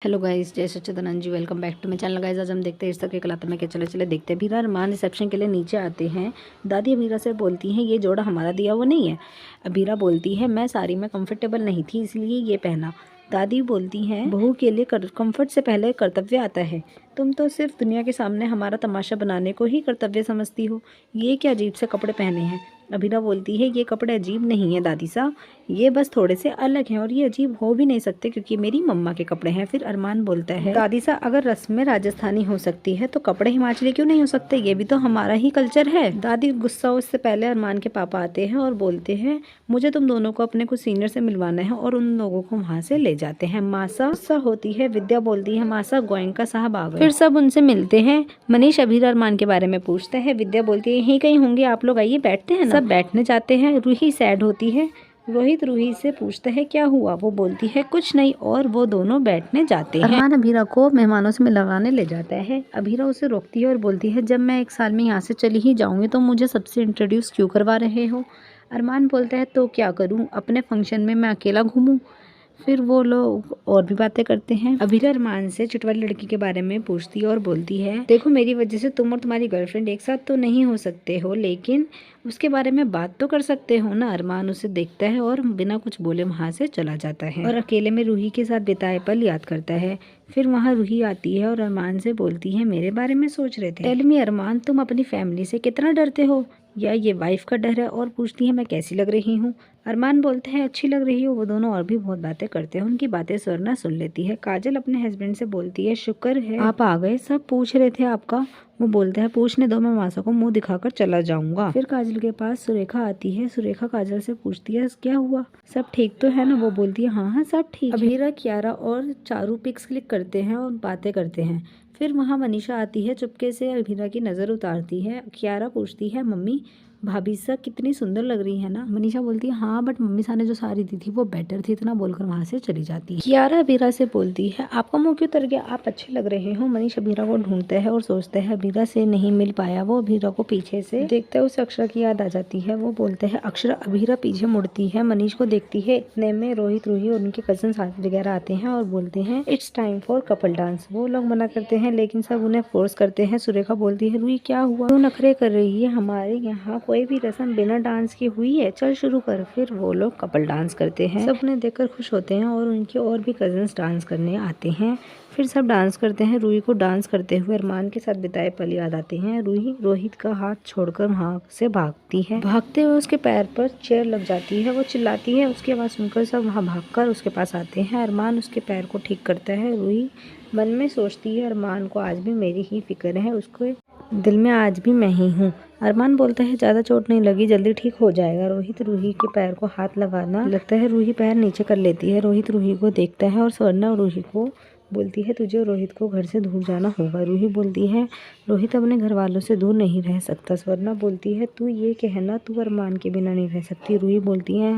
Hello guys, Jay Sachchidanand ji. Welcome back to my channel guys. आज हम देखते हैं इस तक के कलाते में क्या चले चले देखते हैं। अभीरा अरमान रिसेप्शन के लिए नीचे आते हैं। दादी अभीरा से बोलती हैं ये जोड़ा हमारा दिया हुआ नहीं है। अभीरा बोलती है मैं साड़ी में कंफर्टेबल नहीं थी इसलिए ये पहना। दादी बोलती हैं बहू के लिए कंफर्ट से पहले कर्तव्य आता है। तुम तो सिर्फ दुनिया के सामने हमारा तमाशा बनाने को ही कर्तव्य समझती हो। ये क्या अजीब से कपड़े पहने हैं। अभीरा बोलती है ये कपड़े अजीब नहीं है दादी साहब, ये बस थोड़े से अलग हैं और ये अजीब हो भी नहीं सकते क्योंकि मेरी मम्मा के कपड़े हैं। फिर अरमान बोलता है दादी साहब अगर रस्में राजस्थानी हो सकती है तो कपड़े हिमाचली क्यों नहीं हो सकते, ये भी तो हमारा ही कल्चर है। दादी गुस्सा हो इससे पहले अरमान के पापा आते हैं और बोलते हैं मुझे तुम दोनों को अपने कुछ सीनियर से मिलवाना है और उन लोगों को वहाँ से ले जाते हैं। मासा गुस्सा होती है। विद्या बोलती है मासा गोयनका साहब आ गए। फिर सब उनसे मिलते हैं। मनीष अभीरा अरमान के बारे में पूछते हैं। विद्या बोलती है यहीं कहीं होंगे, आप लोग आइए बैठते हैं ना। सब बैठने जाते हैं। रूही सैड होती है। रोहित रूही से पूछता है क्या हुआ, वो बोलती है कुछ नहीं और वो दोनों बैठने जाते हैं। अरमान अभीरा को मेहमानों से मिलवाने ले जाता है। अभीरा उसे रोकती है और बोलती है जब मैं 1 साल में यहाँ से चली ही जाऊंगी तो मुझे सबसे इंट्रोड्यूस क्यों करवा रहे हो। अरमान बोलता है तो क्या करूँ, अपने फंक्शन में मैं अकेला घूमूं। फिर वो लोग और भी बातें करते हैं। अभीरा अरमान से चिट वाली लड़की के बारे में पूछती है और बोलती है देखो मेरी वजह से तुम और तुम्हारी गर्लफ्रेंड एक साथ तो नहीं हो सकते हो लेकिन उसके बारे में बात तो कर सकते हो ना। अरमान उसे देखता है और बिना कुछ बोले वहाँ से चला जाता है और अकेले में रूही के साथ बिताए पल याद करता है। फिर वहाँ रूही आती है और अरमान से बोलती है मेरे बारे में सोच रहे थे। टेल मी अरमान, तुम अपनी फैमिली से कितना डरते हो या ये वाइफ का डर है। और पूछती है मैं कैसी लग रही हूँ। अरमान बोलते हैं अच्छी लग रही हो। वो दोनों और भी बहुत बातें करते हैं। उनकी बातें स्वर्णा सुन लेती है। काजल अपने हस्बैंड से बोलती है शुक्र है आप आ गए, सब पूछ रहे थे आपका। वो बोलता है पूछने दो, मैं मासा को मुंह दिखाकर चला जाऊंगा। फिर काजल के पास सुरेखा आती है। सुरेखा काजल से पूछती है क्या हुआ, सब ठीक तो है ना। वो बोलती है हाँ हाँ सब ठीक। अभीरा कियारा और चारू पिक्स क्लिक करते हैं और बातें करते हैं। फिर वहाँ मनीषा आती है, चुपके से अभीरा की नज़र उतारती है। कियारा पूछती है मम्मी भाभी सा कितनी सुंदर लग रही है ना। मनीषा बोलती है हाँ बट मम्मी सा ने जो साड़ी दी थी वो बेटर थी। इतना बोलकर वहाँ से चली जाती है। कियारा अभीरा से बोलती है आपका मुंह क्यों तर गया, आप अच्छे लग रहे हो। मनीष अभीरा को ढूंढता है और सोचता है अभीरा से नहीं मिल पाया। वो अभीरा को पीछे से देखता है, उसे अक्षरा की याद आ जाती है। वो बोलते हैं अक्षरा। अभीरा पीछे मुड़ती है, मनीष को देखती है। इतने में रोहित रूही और उनके कजन वगैरह आते हैं और बोलते हैं it's time for couple dance. वो लोग मना करते हैं लेकिन सब उन्हें फोर्स करते हैं। सुरेखा बोलती है रूही क्या हुआ, क्यों नखरे कर रही है, हमारे यहाँ कोई भी रस्म बिना डांस की हुई है, चल शुरू कर। फिर वो लोग कपल डांस करते हैं। सब उन्हें देखकर खुश होते हैं और उनके और भी कजन्स डांस करने आते हैं। फिर सब डांस करते हैं। रूही को डांस करते हुए अरमान के साथ बिताए पल याद आते हैं। रूही रोहित का हाथ छोड़कर वहाँ से भागती है। भागते हुए उसके पैर पर चेयर लग जाती है। वो चिल्लाती है, उसकी आवाज़ सुनकर सब वहाँ भागकर उसके पास आते हैं। अरमान उसके पैर को ठीक करता है। रूही मन में सोचती है अरमान को आज भी मेरी ही फिक्र है, उसको दिल में आज भी मैं ही हूँ। अरमान बोलता है ज़्यादा चोट नहीं लगी, जल्दी ठीक हो जाएगा। रोहित रूही के पैर को हाथ लगाना लगता है। रूही पैर नीचे कर लेती है। रोहित रूही को देखता है और स्वर्णा रूही को बोलती है तुझे रोहित को घर से दूर जाना होगा। रूही बोलती है रोहित अपने घर वालों से दूर नहीं रह सकता। स्वर्णा बोलती है तू ये कहना तू अरमान के बिना नहीं रह सकती। रूही बोलती है